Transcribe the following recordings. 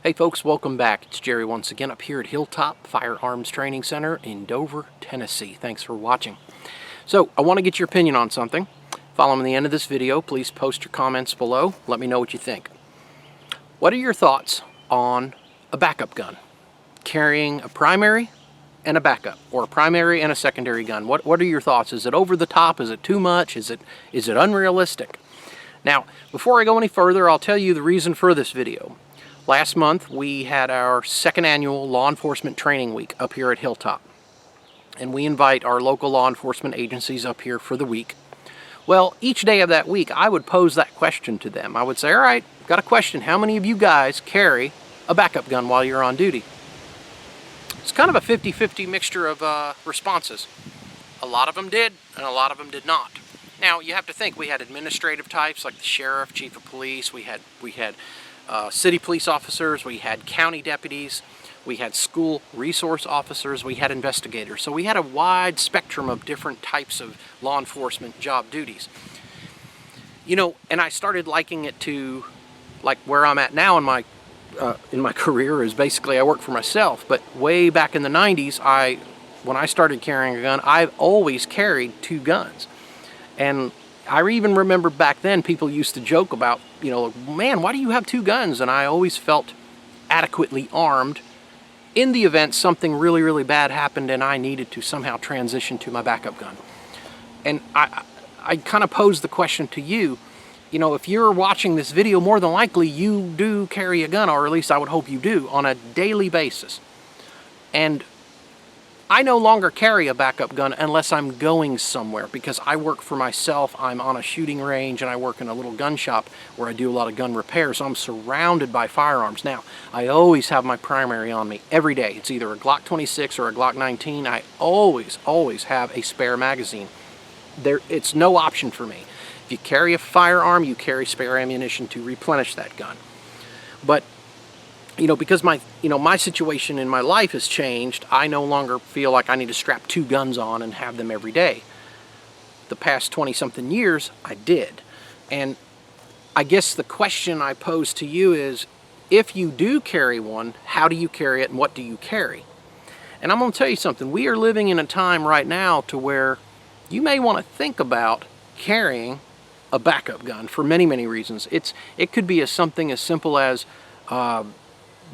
Hey folks, welcome back. It's Jerry once again up here at Hilltop Firearms Training Center in Dover, Tennessee. Thanks for watching. So, I want to get your opinion on something. Following the end of this video, please post your comments below. Let me know what you think. What are your thoughts on a backup gun? Carrying a primary and a backup, or a primary and a secondary gun. What are your thoughts? Is it over the top? Is it too much? Is it unrealistic? Now, before I go any further, I'll tell you the reason for this video. Last month, we had our second annual Law Enforcement Training Week up here at Hilltop. And we invite our local law enforcement agencies up here for the week. Well, each day of that week, I would pose that question to them. I would say, all right, got a question. How many of you guys carry a backup gun while you're on duty? It's kind of a 50-50 mixture of responses. A lot of them did, and a lot of them did not. Now, you have to think, we had administrative types like the sheriff, chief of police, we had city police officers, we had county deputies, we had school resource officers, we had investigators. So we had a wide spectrum of different types of law enforcement job duties. You know, and I started liking it to, like where I'm at now in my career is basically I work for myself. But way back in the 90s, when I started carrying a gun, I've always carried two guns. And I even remember back then people used to joke about, you know, man, why do you have two guns? And I always felt adequately armed in the event something really, really bad happened and I needed to somehow transition to my backup gun. And I kind of posed the question to you, you know, if you're watching this video, more than likely you do carry a gun, or at least I would hope you do, on a daily basis. And I no longer carry a backup gun unless I'm going somewhere, because I work for myself. I'm on a shooting range and I work in a little gun shop where I do a lot of gun repairs. So I'm surrounded by firearms. Now, I always have my primary on me every day. It's either a Glock 26 or a Glock 19. I always have a spare magazine. It's no option for me. If you carry a firearm, you carry spare ammunition to replenish that gun. But you know, because my situation in my life has changed, I no longer feel like I need to strap two guns on and have them every day. The past 20-something years, I did. And I guess the question I pose to you is, if you do carry one, how do you carry it and what do you carry? And I'm going to tell you something. We are living in a time right now to where you may want to think about carrying a backup gun for many, many reasons. It could be something as simple as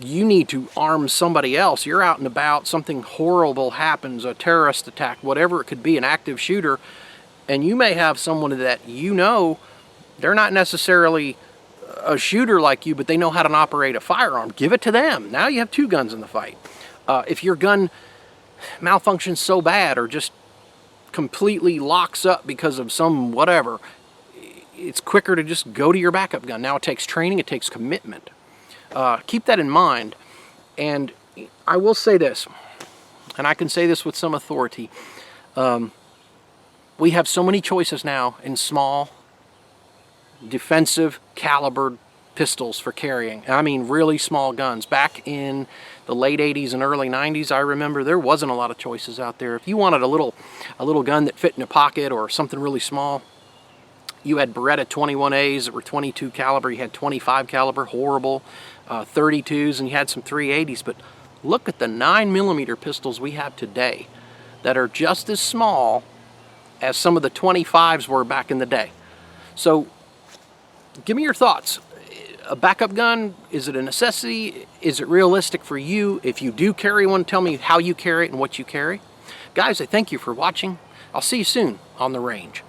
you need to arm somebody else. You're out and about, something horrible happens, a terrorist attack, whatever it could be, an active shooter, and you may have someone that you know, they're not necessarily a shooter like you, but they know how to operate a firearm. Give it to them. Now you have two guns in the fight. If your gun malfunctions so bad or just completely locks up because of some whatever, it's quicker to just go to your backup gun. Now it takes training, it takes commitment. Keep that in mind. And I will say this, and I can say this with some authority. We have so many choices now in small, defensive calibered pistols for carrying. I mean really small guns. Back in the late 80s and early 90s, I remember there wasn't a lot of choices out there. If you wanted a little gun that fit in a pocket or something really small, you had Beretta 21As that were 22 caliber, you had 25 caliber, horrible, 32s, and you had some 380s. But look at the 9mm pistols we have today that are just as small as some of the 25s were back in the day. So give me your thoughts. A backup gun, is it a necessity? Is it realistic for you? If you do carry one, tell me how you carry it and what you carry. Guys, I thank you for watching. I'll see you soon on the range.